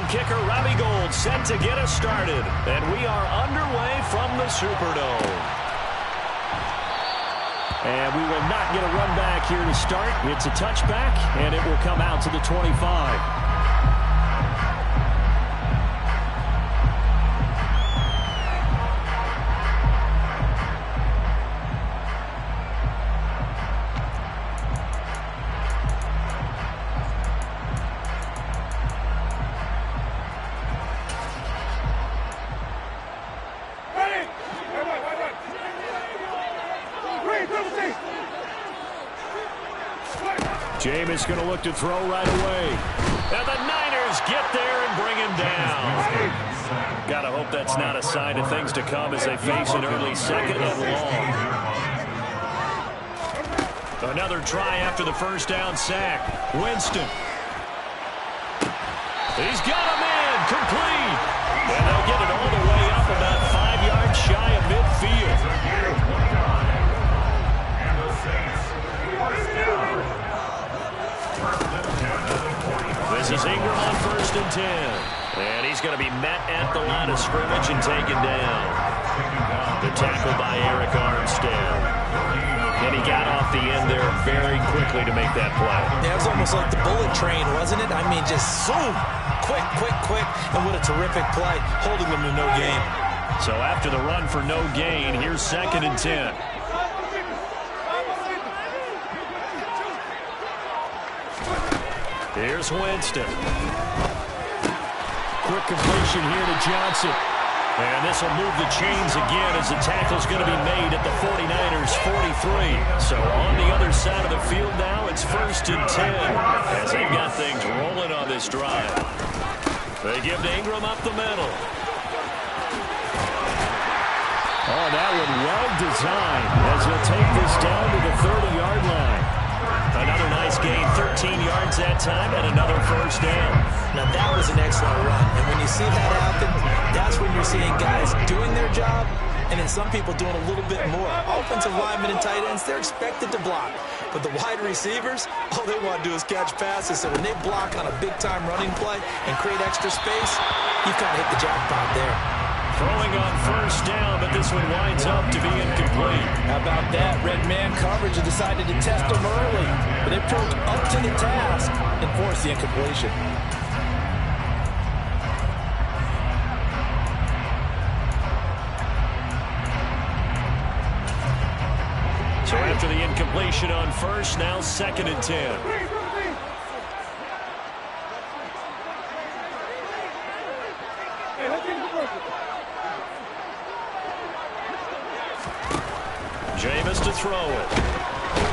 kicker Robbie Gould set to get us started. And we are underway from the Superdome. And we will not get a run back here to start. It's a touchback, and it will come out to the 25. Jameis going to look to throw right away. And the Niners get there and bring him down. Got to hope that's not a sign of things to come as they face an early second and long. Another try after the first down sack. Winston. He's got a man complete. And they'll get it all the way up about 5 yards shy of midfield. This is Ingram on 1st and 10. And he's going to be met at the line of scrimmage and taken down. The tackle by Eric Armstead. And he got off the end there very quickly to make that play. Yeah, it was almost like the bullet train, wasn't it? I mean, just zoom. Quick, quick, quick. And what a terrific play, holding them to no gain. So after the run for no gain, here's 2nd and 10. Here's Winston. Quick completion here to Johnson. And this will move the chains again as the tackle's going to be made at the 49ers' 43. So on the other side of the field now, it's 1st and 10 as they've got things rolling on this drive. They give to Ingram up the middle. Oh, that one well designed as he'll take this down to the 30-yard line. Another nice gain, 13 yards that time, and another first down. Now, that was an excellent run. And when you see that happen, that's when you're seeing guys doing their job, and then some people doing a little bit more. Offensive linemen and tight ends, they're expected to block. But the wide receivers, all they want to do is catch passes. So when they block on a big-time running play and create extra space, you've kind of hit the jackpot there. Throwing on first down, but this one winds up to be incomplete. How about that? Red man coverage and decided to test him early. But it proved up to the task and forced the incompletion. So after the incompletion on first, now 2nd and 10. Jameis to throw it.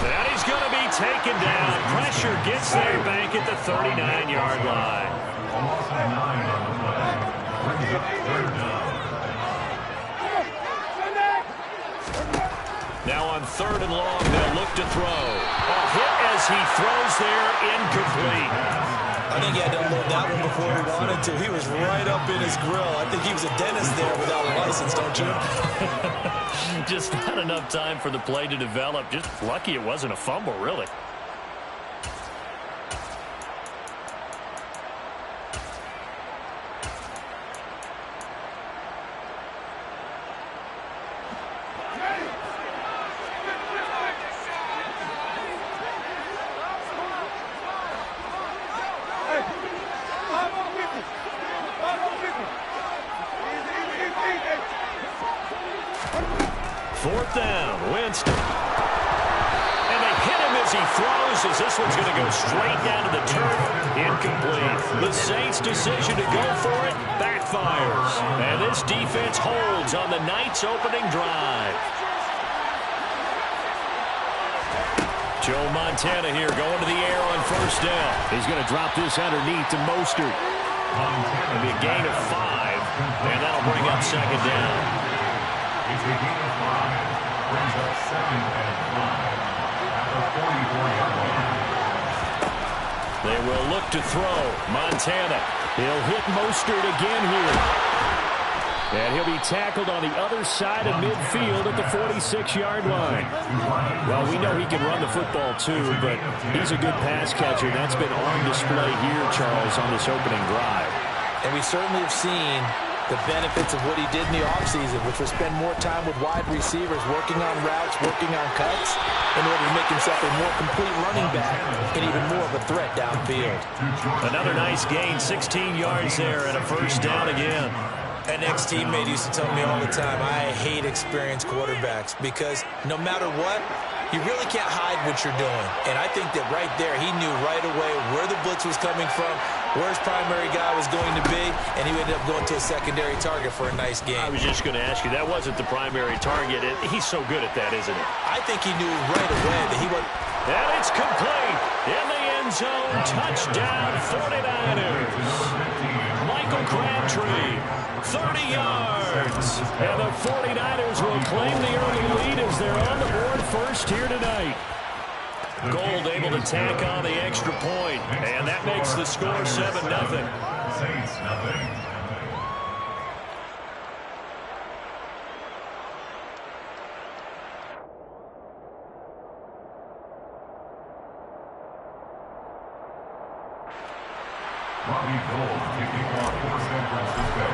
And he's going to be taken down. Pressure gets there back at the 39-yard line. Now on 3rd and long, they'll look to throw. A hit as he throws there, incomplete. I think he had to unload that one before he wanted to. He was right up in his grill. I think he was a dentist there without a license, don't you? Just not enough time for the play to develop. Just lucky it wasn't a fumble, really. Fourth down, Winston. And they hit him as he throws, as this one's going to go straight down to the turf. Incomplete. The Saints' decision to go for it backfires. And this defense holds on the night's opening drive. Joe Montana here going to the air on first down. He's going to drop this underneath to Mostert. It'll be a gain of 5, and that'll bring up 2nd down. It's a gain of 5. Brings up 2nd and 5 at the 44-yard line. They will look to throw. Montana. He'll hit Mostert again here. And he'll be tackled on the other side of midfield at the 46-yard line. Well, we know he can run the football too, but he's a good pass catcher. That's been on display here, Charles, on this opening drive. And we certainly have seen the benefits of what he did in the offseason, which was spend more time with wide receivers, working on routes, working on cuts, in order to make himself a more complete running back and even more of a threat downfield. Another nice gain, 16 yards there and a first down again. An ex-teammate used to tell me all the time, I hate experienced quarterbacks because no matter what, you really can't hide what you're doing. And I think that right there, he knew right away where the blitz was coming from, where his primary guy was going to be, and he ended up going to a secondary target for a nice game. I was just going to ask you, that wasn't the primary target. He's so good at that, isn't it? I think he knew right away that he was... And it's complete in the end zone. Touchdown, 49ers. Michael Crabtree, 30 yards. And the 49ers will claim the early lead as they're on the board first here tonight. Gold able to tack on the extra point, and that makes the score 7-0. Saints nothing. Robbie Gould kicking off for San Francisco.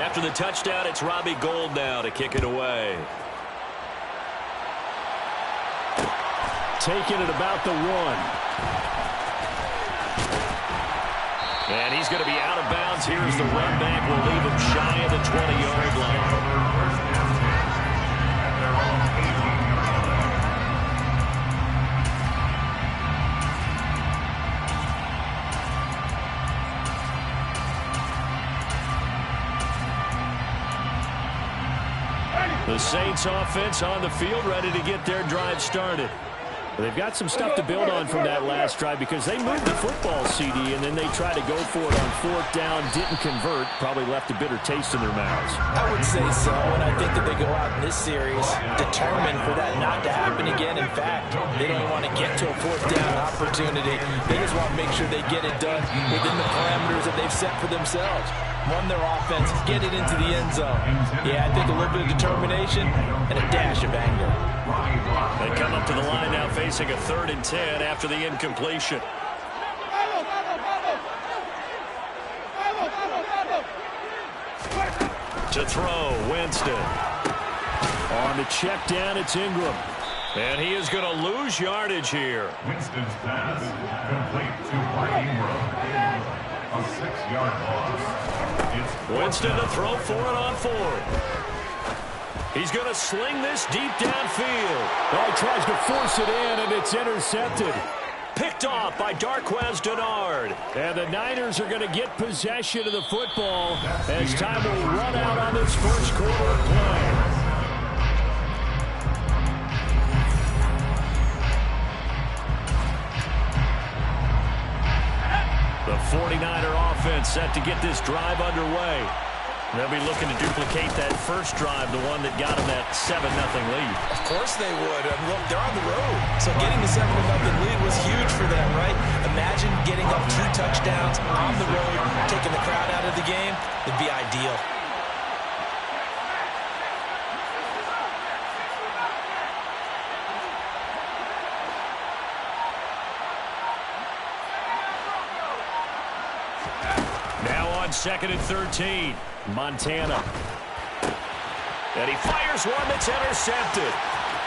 After the touchdown, it's Robbie Gould now to kick it away. Taking it about the 1. And he's going to be out of bounds. Here's the run back. We'll leave him shy of the 20-yard line. The Saints offense on the field, ready to get their drive started. They've got some stuff to build on from that last drive because they moved the football, CD, and then they tried to go for it on 4th down, didn't convert, probably left a bitter taste in their mouths. I would say so, and I think that they go out in this series determined for that not to happen again. In fact, they don't want to get to a 4th down opportunity. They just want to make sure they get it done within the parameters that they've set for themselves. Run their offense, get it into the end zone. Yeah, I think a little bit of determination and a dash of anger. They come up to the line now facing a 3rd and 10 after the incompletion. To throw, Winston. On the check down, it's Ingram. And he is going to lose yardage here. Winston's pass complete to Mike Ingram. A 6-yard loss. Winston to throw for it on 4th. He's going to sling this deep downfield. Oh, he tries to force it in, and it's intercepted. Picked off by Darqueze Dennard. And the Niners are going to get possession of the football as time will run out on this first quarter of play. The 49er offense set to get this drive underway. They'll be looking to duplicate that first drive, the one that got them that 7-0 lead. Of course they would. Look, they're on the road. So getting the 7-0 lead was huge for them, right? Imagine getting up 2 touchdowns on the road, taking the crowd out of the game. It'd be ideal. Now on 2nd and 13. Montana. And he fires one that's intercepted.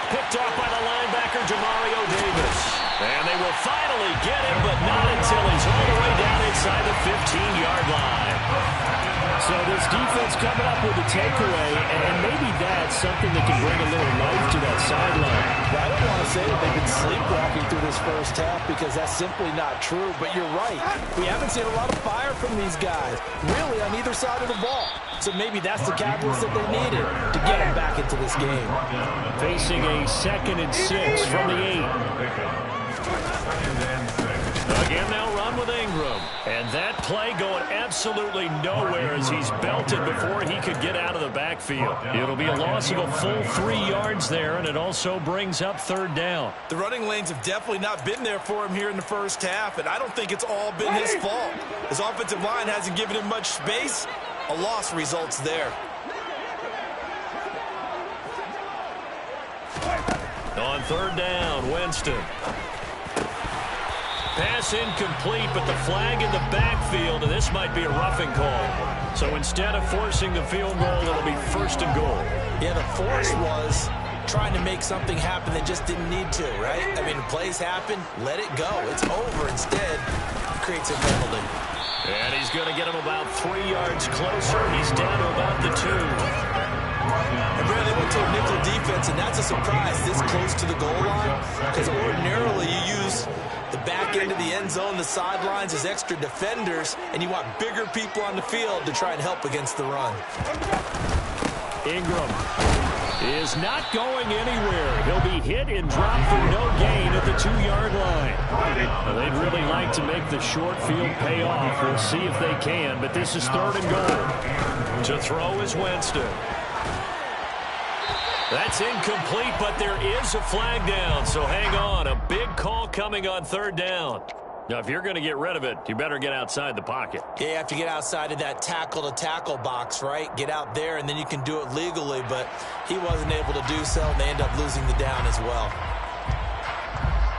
Picked off by the linebacker, Demario Davis. And they will finally get him, but not until he's all the way down inside the 15-yard line. So this defense coming up with a takeaway, and maybe that's something that can bring a little life to that sideline. Well, I don't want to say that they've been sleepwalking through this first half because that's simply not true, but you're right. We haven't seen a lot of fire from these guys, really, on either side of the ball. So maybe that's the catalyst that they needed to get them back into this game. Facing a 2nd and 6 from the 8. Again, they'll run with Ingram. And that play going absolutely nowhere as he's belted before he could get out of the backfield. It'll be a loss of a full 3 yards there, and it also brings up 3rd down. The running lanes have definitely not been there for him here in the first half, and I don't think it's all been his fault. His offensive line hasn't given him much space. A loss results there. On 3rd down, Winston. Pass incomplete, but the flag in the backfield, and this might be a roughing call. So instead of forcing the field goal, it'll be 1st and goal. Yeah, the force was trying to make something happen that just didn't need to, right? I mean, plays happen, let it go. It's over. Instead, it creates a penalty. And he's going to get him about 3 yards closer. He's down to about the 2. And Brad, they went to a nickel defense, and that's a surprise this close to the goal line, because ordinarily you use the back end of the end zone, the sidelines as extra defenders, and you want bigger people on the field to try and help against the run. Ingram is not going anywhere. He'll be hit and dropped for no gain at the 2-yard line. Well, they'd really like to make the short field pay off. We'll see if they can, but this is 3rd and goal. To throw is Winston. That's incomplete, but there is a flag down, so hang on. A big call coming on 3rd down. Now, if you're going to get rid of it, you better get outside the pocket. Yeah, you have to get outside of that tackle-to-tackle box, right? Get out there, and then you can do it legally, but he wasn't able to do so, and they end up losing the down as well.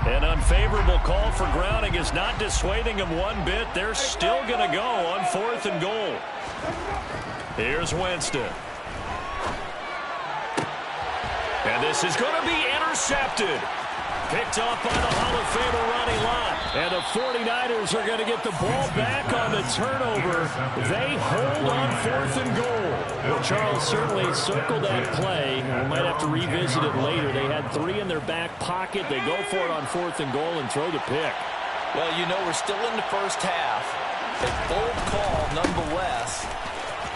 An unfavorable call for grounding is not dissuading him one bit. They're still going to go on 4th and goal. Here's Winston. And this is going to be intercepted. Picked off by the Hall of Famer Ronnie Lott. And the 49ers are going to get the ball back on the turnover. They hold on 4th and goal. Well, Charles certainly circled that play. We might have to revisit it later. They had 3 in their back pocket. They go for it on 4th and goal and throw the pick. Well, you know, we're still in the first half. A bold call nonetheless.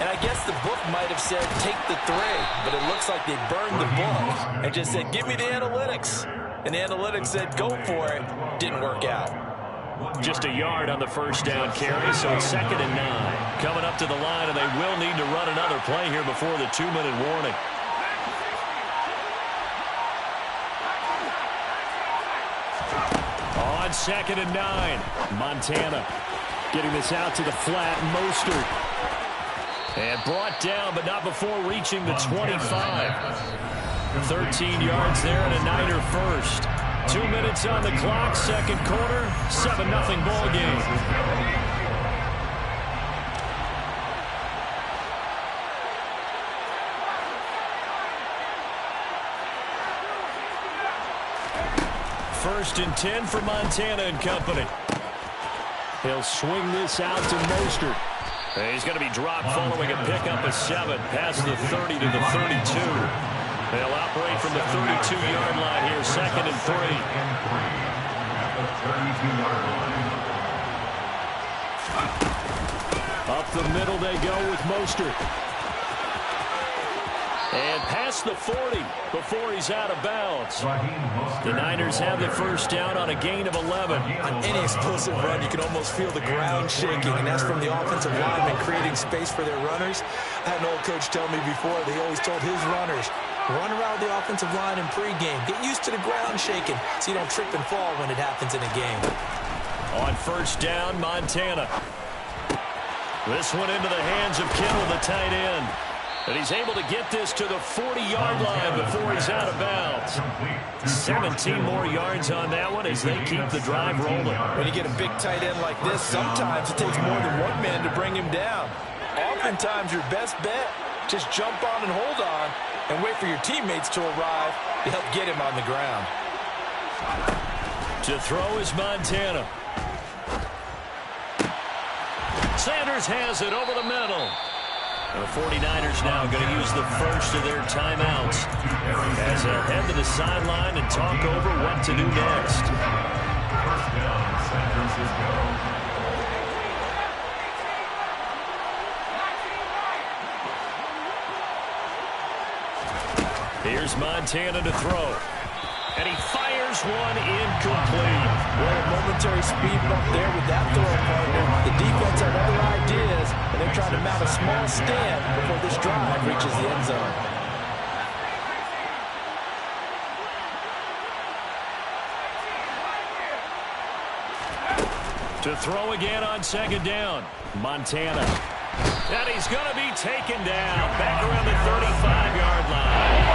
And I guess the book might have said take the 3, but it looks like they burned the book and just said give me the analytics. And the analytics said go for it. Didn't work out. Just a yard on the 1st down carry, so it's 2nd and 9. Coming up to the line, and they will need to run another play here before the 2-minute warning. On 2nd and 9, Montana getting this out to the flat. Mostert. And brought down, but not before reaching the 25. 13 yards there and a Niner first. 2 minutes on the clock, 2nd quarter, 7-0 ball game. First and 10 for Montana and company. He'll swing this out to Mostert. He's going to be dropped following a pickup of 7, past the 30 to the 32. They'll operate from the 32-yard line here, 2nd and 3. Up the middle they go with Mostert. And past the 40 before he's out of bounds. The Niners have the 1st down on a gain of 11. On any explosive run, you can almost feel the ground shaking, and that's from the offensive linemen creating space for their runners. I had an old coach tell me before, they always told his runners, run around the offensive line in pregame. Get used to the ground shaking so you don't trip and fall when it happens in a game. On 1st down, Montana. This one into the hands of Kittle, the tight end. And he's able to get this to the 40-yard line before he's out of bounds. 17 more yards on that one as they keep the drive rolling. When you get a big tight end like this, sometimes it takes more than one man to bring him down. Oftentimes, your best bet, just jump on and hold on and wait for your teammates to arrive to help get him on the ground. To throw is Montana. Sanders has it over the middle. The 49ers now going to use the first of their timeouts as they head to the sideline and talk over what to do next. 1st down, San Francisco. Here's Montana to throw. And he fires one incomplete. Well, a momentary speed bump there with that throw partner. The defense had other ideas, and they're trying to mount a small stand before this drive reaches the end zone. To throw again on 2nd down, Montana. And he's going to be taken down back around the 35-yard line.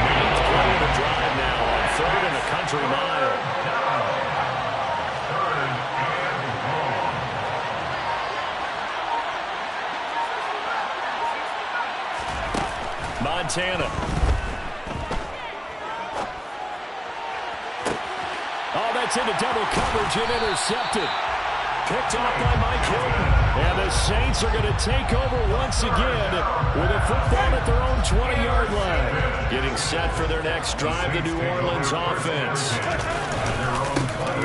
Ninth play of the drive now on 3rd and a country mile. Montana. Oh, that's into double coverage and intercepted. Picked off by Mike Hilton. And the Saints are going to take over once again with a football at their own 20-yard line. Getting set for their next drive, the New Orleans offense.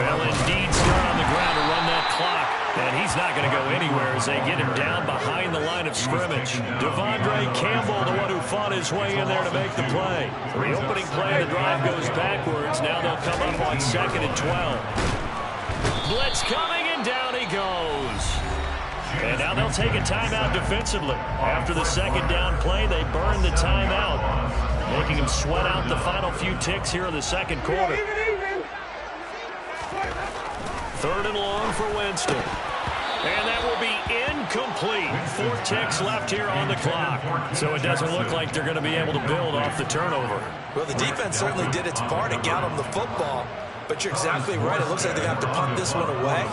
They'll indeed start on the ground to run that clock. And he's not going to go anywhere as they get him down behind the line of scrimmage. Devondre Campbell, the one who fought his way in there to make the play. The opening play of the drive goes backwards. Now they'll come up on 2nd and 12. Blitz coming, and down he goes. And now they'll take a timeout defensively. After the second down play, they burn the timeout, making him sweat out the final few ticks here in the second quarter. 3rd and long for Winston. And that will be incomplete. 4 ticks left here on the clock. So it doesn't look like they're going to be able to build off the turnover. Well, the defense certainly did its part to get them the football. But you're exactly right. It looks like they're going to have to punt this one away.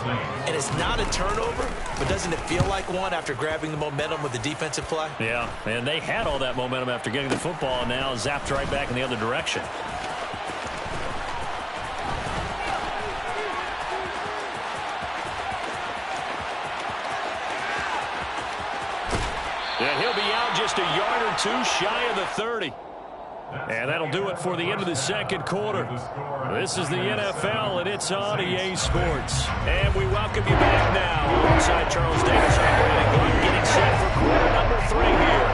And it's not a turnover, but doesn't it feel like one after grabbing the momentum with the defensive play? Yeah, and they had all that momentum after getting the football, and now zapped right back in the other direction. And he'll be out just a yard or two shy of the 30. And that'll do it for the end of the second quarter. This is the NFL, and it's on EA Sports. And we welcome you back now alongside Charles Davis operating Glenn, getting set for quarter number 3 here.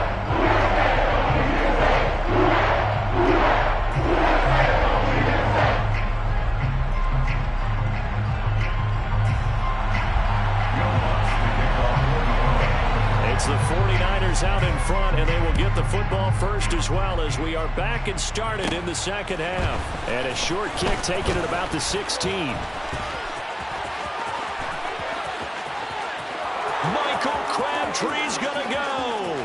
It's the 49ers out in front, and they will get the football first as well as we are back and started in the second half. And a short kick taken at about the 16. Michael Crabtree's going to go.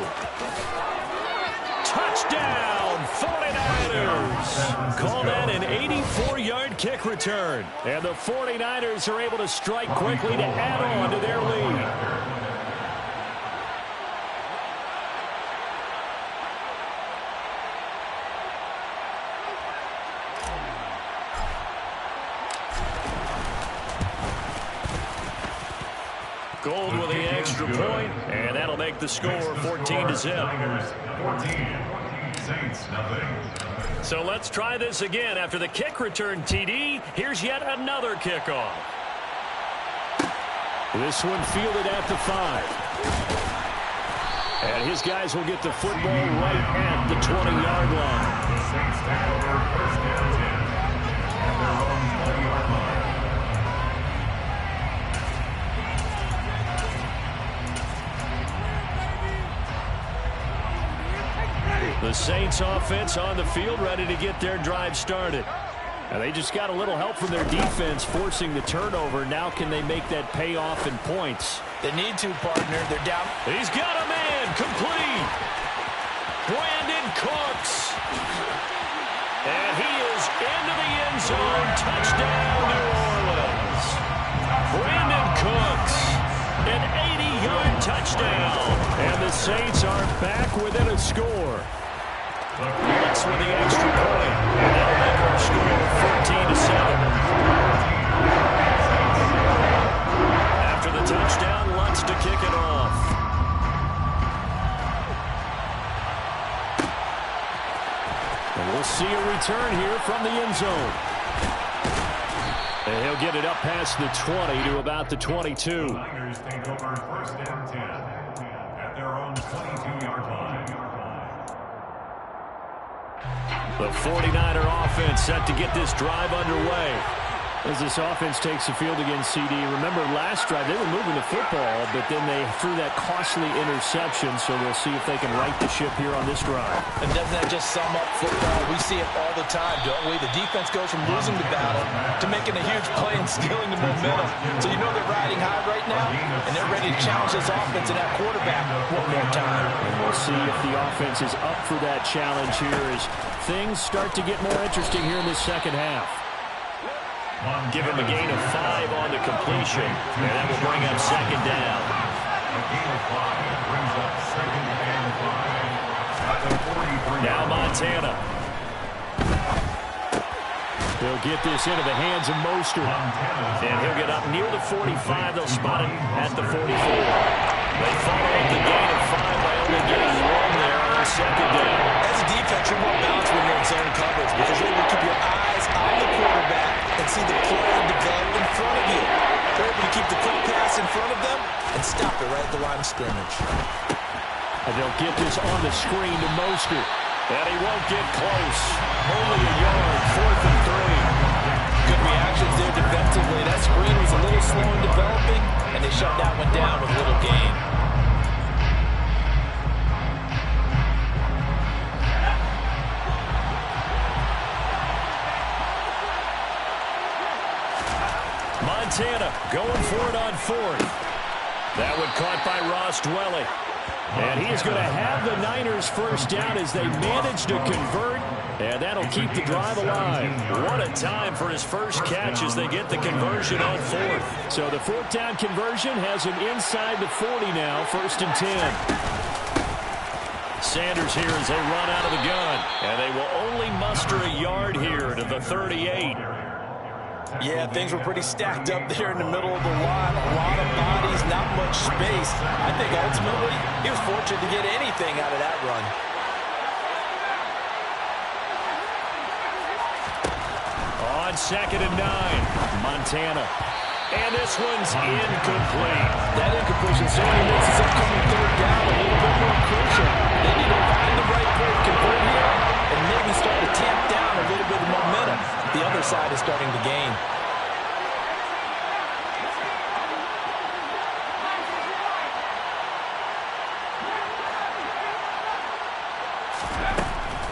Touchdown, 49ers. Call that an 84-yard kick return. And the 49ers are able to strike quickly to add on to their lead. Gold with the extra point, and that'll make the score 14-0. So let's try this again. After the kick return, TD, here's yet another kickoff. This one fielded at the 5. And his guys will get the football right at the 20-yard line. Saints take over 1st and 10 at their own 20-yard line. The Saints offense on the field, ready to get their drive started. And they just got a little help from their defense forcing the turnover. Now can they make that pay off in points? They need to, partner. They're down. He's got a man, complete. Brandon Cooks. And he is into the end zone. Touchdown, New Orleans. Brandon Cooks, an 80-yard touchdown. And the Saints are back within a score. Blitz with the extra point. And that'll make our score 14-7. After the touchdown, Lutz to kick it off. And we'll see a return here from the end zone. And he'll get it up past the 20 to about the 22. The Niners take over 1st and 10 at their own 22-yard line. The 49er offense set to get this drive underway. As this offense takes the field against CD, remember last drive they were moving the football, but then they threw that costly interception, so we'll see if they can right the ship here on this drive. And doesn't that just sum up football? We see it all the time, don't we? The defense goes from losing the battle to making a huge play and stealing the momentum. So you know they're riding high right now, and they're ready to challenge this offense and that quarterback one more time. And we'll see if the offense is up for that challenge here as things start to get more interesting here in this second half. Give him a gain of 5 on the completion, and that will bring up second down. A gain of 5 brings up 2nd and 5 at the 43. Now Montana. He'll get this into the hands of Mostert. And he'll get up near the 45. They'll spot him at the 44. They follow up the gain of 5 by only getting 1 there on second down. As a defense, you're more balanced when you're in zone coverage because you're able to keep your eyes on the quarterback and see the play develop in front of you. You're able to keep the quick pass in front of them and stop it right at the line of scrimmage. And they'll get this on the screen to Mostert. And he won't get close. Only a yard, 4th and 3. Good reactions there defensively. That screen was a little slow in developing, and they shut that one down with little gain. Montana going for it on 4th. That one caught by Ross Dwelly. And he is going to have the Niners first down as they manage to convert, and that'll keep the drive alive. What a time for his first catch as they get the conversion on 4th. So the 4th down conversion has him inside the 40 now, 1st and 10. Sanders here as they run out of the gun, and they will only muster a yard here to the 38. Yeah, things were pretty stacked up there in the middle of the line. A lot of bodies, not much space. I think ultimately he was fortunate to get anything out of that run. On 2nd and 9, Montana. And this one's incomplete. That incompletion certainly makes this upcoming 3rd down a little bit more crucial. They need to find the right play to convert here and maybe start to tamp down a little bit of momentum. The other side is starting to gain.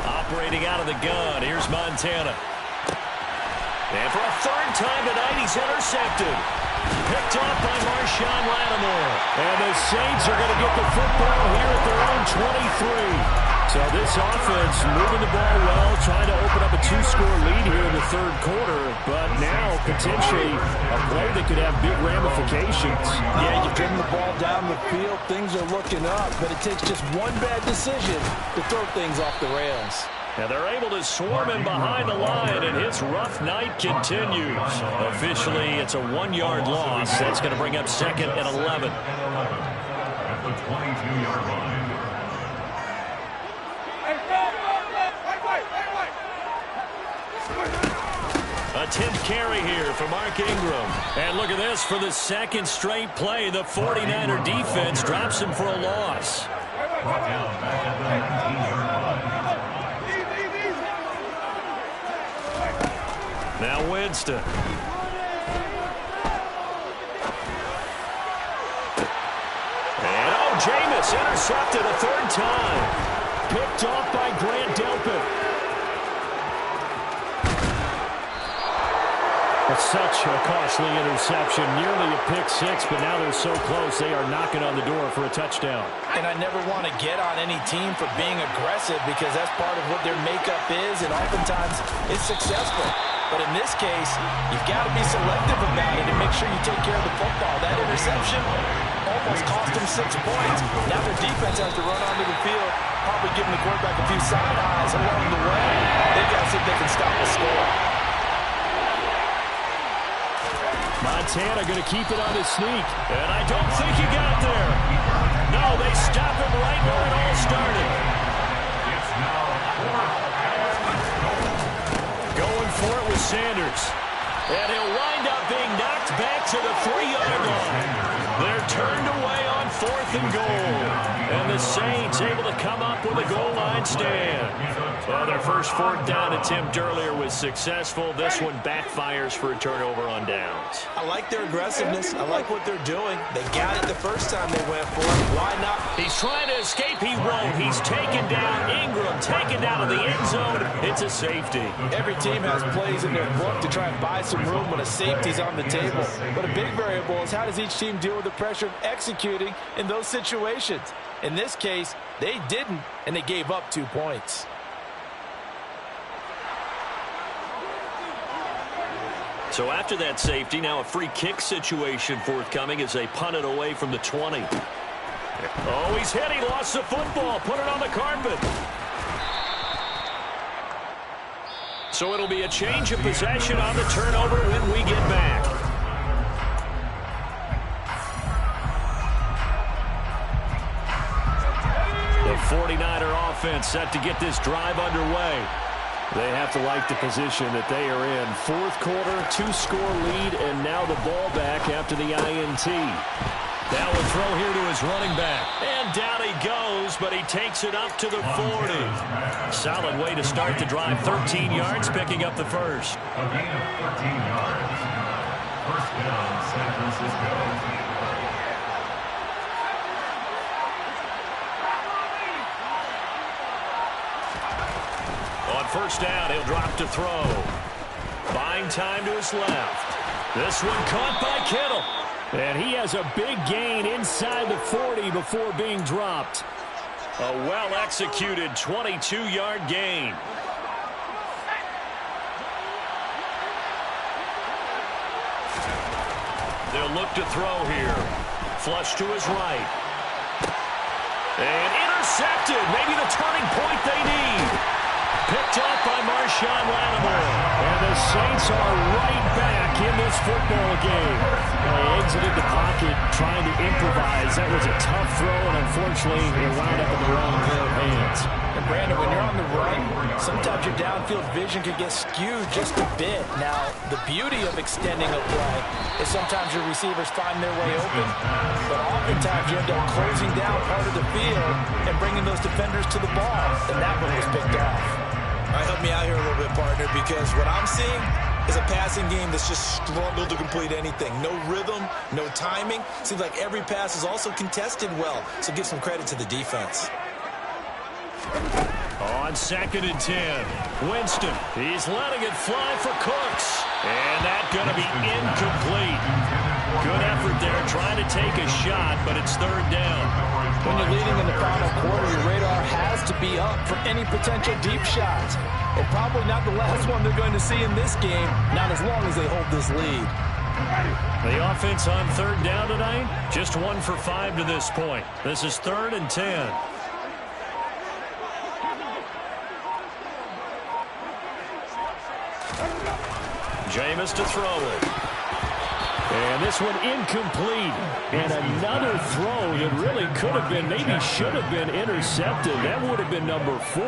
Operating out of the gun, here's Montana. And for a 3rd time tonight, he's intercepted. Picked off by Marshawn Lattimore. And the Saints are going to get the football here at their own 23. So this offense moving the ball well, trying to open up a 2-score lead here in the 3rd quarter, but now potentially a play that could have big ramifications. Yeah, you've driven the ball down the field, things are looking up, but it takes just one bad decision to throw things off the rails. And they're able to swarm him behind the line, and his rough night continues. Officially, it's a 1-yard loss. That's going to bring up 2nd and 11. At the 22-yard line. Attempt carry here for Mark Ingram. And look at this for the 2nd straight play. The 49er defense drops him for a loss. Brought down back at the 19-yard line. Now Winston. And Jameis intercepted a 3rd time. Picked off by Grant Delpit. It's such a costly interception, nearly a pick-6, but now they're so close they are knocking on the door for a touchdown. And I never want to get on any team for being aggressive because that's part of what their makeup is, and oftentimes it's successful. But in this case, you've got to be selective about it and make sure you take care of the football. That interception almost cost them 6 points. Now their defense has to run onto the field, probably giving the quarterback a few side eyes along the way. They've got to see if they can stop the score. Montana going to keep it on his sneak. And I don't think he got there. No, they stop him right where it all started. It's now 4th. Going for it with Sanders. And he'll wind up being knocked back to the 3-yard line. They're turned away on 4th and goal. And the Saints able to come up with a goal line stand. Well, their first 4th down attempt earlier was successful. This one backfires for a turnover on downs. I like their aggressiveness. I like what they're doing. They got it the first time they went for it. Why not? He's trying to escape. He won't. He's taken down. Ingram taken down in the end zone. It's a safety. Every team has plays in their book to try and buy some room when a safety's on the table. But a big variable is how does each team deal with the pressure of executing in those situations? In this case, they didn't, and they gave up 2 points. So after that safety, now a free kick situation forthcoming as they punt it away from the 20. Oh, he's hit. He lost the football. Put it on the carpet. So it'll be a change of possession on the turnover when we get back. The 49er offense set to get this drive underway. They have to like the position that they are in. Fourth quarter, 2-score lead, and now the ball back after the INT. Now a throw here to his running back. And down he goes, but he takes it up to the 40. Solid way to start the drive. 13 yards, picking up the first. A gain of 13 yards. First down, San Francisco. On first down, he'll drop to throw. Buying time to his left. This one caught by Kittle. And he has a big gain inside the 40 before being dropped. A well-executed 22-yard gain. They'll look to throw here. Flush to his right. And intercepted. Maybe the turning point they need. Picked up by Marshawn Lattimore. And the Saints are right back in this football game. They exited the pocket trying to improvise. That was a tough throw, and unfortunately, it wound up in the wrong pair of hands. And Brandon, when you're on the run, sometimes your downfield vision can get skewed just a bit. Now, the beauty of extending a play is sometimes your receivers find their way open. But oftentimes you end up closing down part of the field and bringing those defenders to the ball. And that one was picked off. All right, help me out here a little bit, partner, because what I'm seeing is a passing game that's just struggled to complete anything. No rhythm, no timing. Seems like every pass is also contested well, so give some credit to the defense. On 2nd and 10, Winston. He's letting it fly for Cooks. And that's going to be incomplete. Good effort there trying to take a shot, but it's 3rd down. When you're leading in the final quarter, your radar has to be up for any potential deep shots. And probably not the last one they're going to see in this game, not as long as they hold this lead. The offense on 3rd down tonight, just 1 for 5 to this point. This is 3rd and 10. Jameis to throw it. And this one incomplete. And another throw that really could have been, maybe should have been intercepted. That would have been number 4.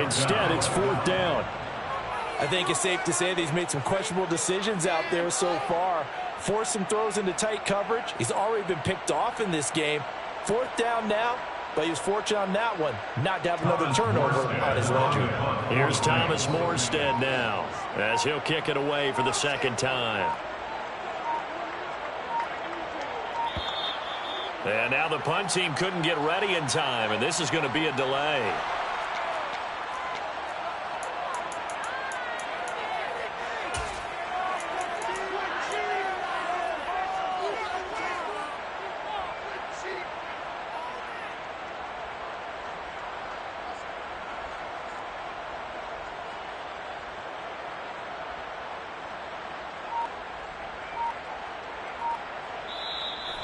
Instead, it's 4th down. I think it's safe to say that he's made some questionable decisions out there so far. Forced some throws into tight coverage. He's already been picked off in this game. 4th down now, but he was fortunate on that one not to have another turnover on his ledger. Here's Thomas Morstead now as he'll kick it away for the 2nd time. And now the punt team couldn't get ready in time, and this is going to be a delay.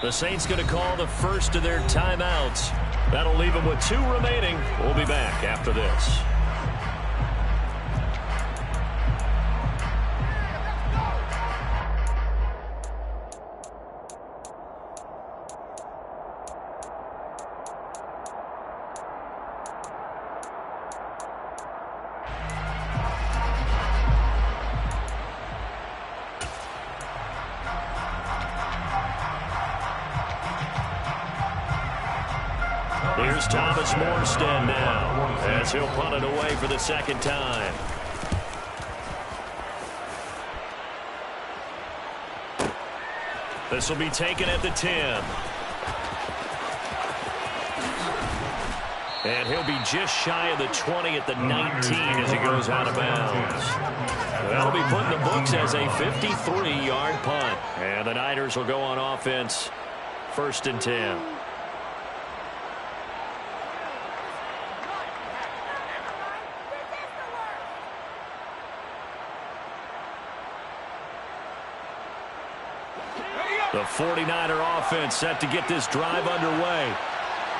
The Saints going to call the first of their timeouts. That'll leave them with 2 remaining. We'll be back after this. Here's Thomas Morstead now as he'll punt it away for the 2nd time. This will be taken at the 10. And he'll be just shy of the 20 at the 19 as he goes out of bounds. That'll be put in the books as a 53-yard punt. And the Niners will go on offense, 1st and 10. The 49er offense set to get this drive underway.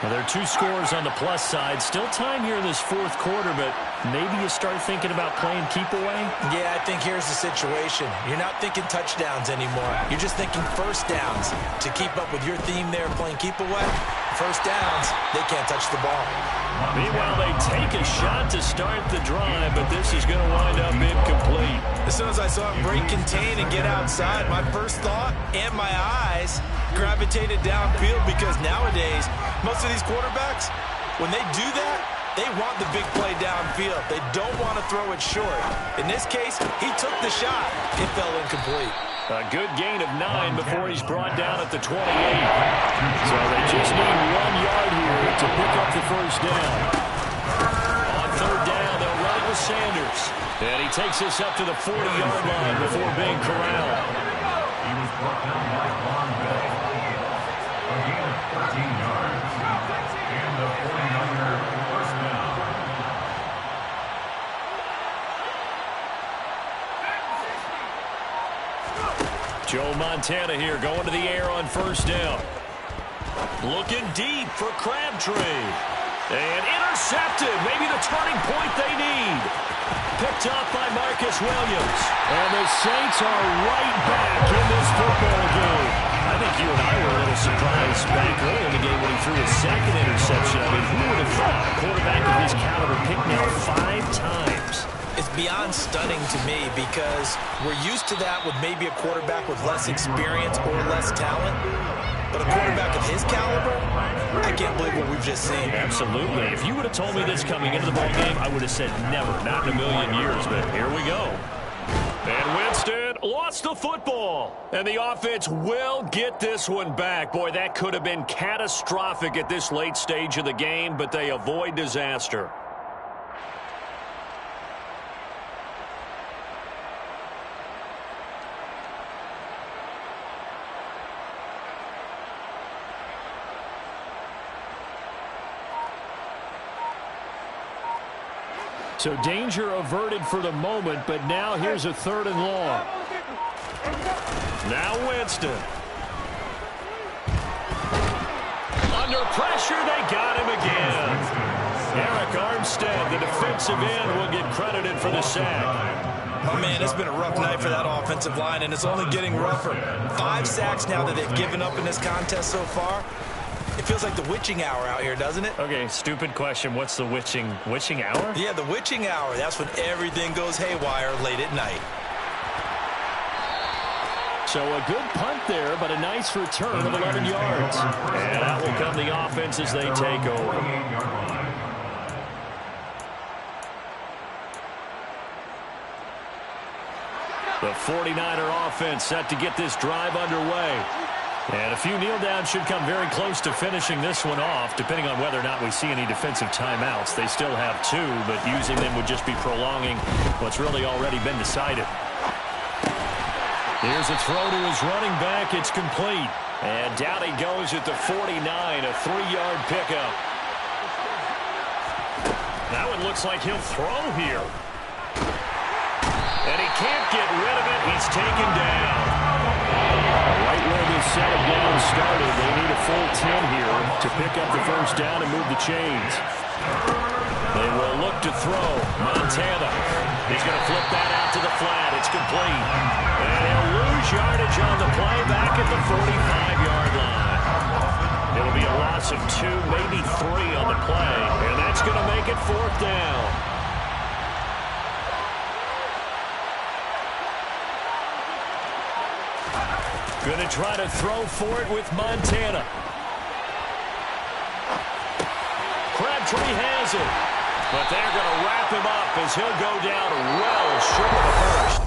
Well, there are 2 scores on the plus side. Still time here in this fourth quarter, but maybe you start thinking about playing keep away? Yeah, I think here's the situation. You're not thinking touchdowns anymore. You're just thinking first downs. To keep up with your theme there, playing keep away, first downs, they can't touch the ball. Meanwhile, they take a shot to start the drive, but this is going to wind up incomplete. As soon as I saw him break contain and get outside, my first thought and my eyes gravitated downfield, because nowadays, most of these quarterbacks, when they do that, they want the big play downfield. They don't want to throw it short. In this case, he took the shot. It fell incomplete. A good gain of 9 before he's brought down at the 28. So they just need 1 yard here to pick up the first down. On third down, they'll run it with Sanders. And he takes us up to the 40-yard line before being corralled. He was brought down by Von Bell. A gain of 14 yards. And the 49er first down. Joe Montana here going to the air on first down. Looking deep for Crabtree. And intercepted. Maybe the turning point they need. Picked up by Marcus Williams. And the Saints are right back in this football game. I think you and I were a little surprised back early in the game when he threw his second interception. I mean, who would have thought a quarterback of his caliber picked now 5 times? It's beyond stunning to me, because we're used to that with maybe a quarterback with less experience or less talent. But a quarterback of his caliber, I can't believe what we've just seen. Absolutely. If you would have told me this coming into the ball game, I would have said never, not in a million years. But here we go. And Winston lost the football. And the offense will get this one back. Boy, that could have been catastrophic at this late stage of the game, but they avoid disaster. So danger averted for the moment, but now here's a 3rd and long. Now Winston. Under pressure, they got him again. Eric Armstead, the defensive end, will get credited for the sack. Oh, man, it's been a rough night for that offensive line, and it's only getting rougher. 5 sacks now that they've given up in this contest so far. It feels like the witching hour out here, doesn't it? Okay, stupid question. What's the witching hour? Yeah, the witching hour. That's when everything goes haywire late at night. So a good punt there, but a nice return of 11 yards. And out will come the offense as they take over. The 49er offense set to get this drive underway. And a few kneel downs should come very close to finishing this one off, depending on whether or not we see any defensive timeouts. They still have 2, but using them would just be prolonging what's really already been decided. Here's a throw to his running back. It's complete. And down he goes at the 49, a 3-yard pickup. That one looks like he'll throw here. And he can't get rid of it. He's taken down. Right where this set of downs started, they need a full 10 here to pick up the first down and move the chains. They will look to throw. Montana. He's going to flip that out to the flat. It's complete. And he'll lose yardage on the play back at the 45-yard line. It'll be a loss of 2, maybe 3 on the play. And that's going to make it 4th down. Going to try to throw for it with Montana. Crabtree has it. But they're going to wrap him up as he'll go down well short of the first.